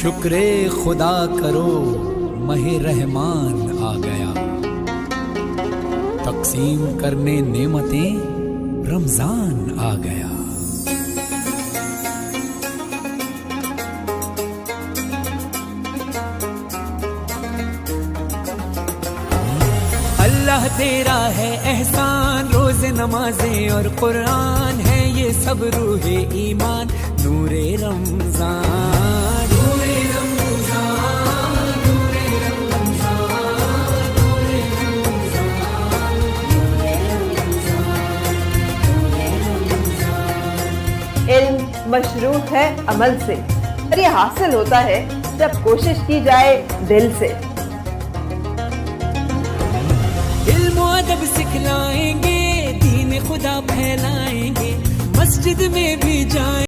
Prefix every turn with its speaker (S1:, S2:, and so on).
S1: شکر خدا کرو ماہ رحمان آ گیا، تقسیم کرنے نعمتیں رمضان آ گیا۔ اللہ تیرا ہے احسان، روز نمازیں اور قرآن ہے یہ سب روح ایمان، نور رمضان، نور رمضان، نور رمضان، نور رمضان،
S2: علم مشروع ہے عمل سے، اور یہ حاصل ہوتا ہے جب کوشش کی جائے دل سے۔
S1: علم و ادب سکھلائیں گے، دین خدا پھیلائیں گے، مسجد میں بھی جائیں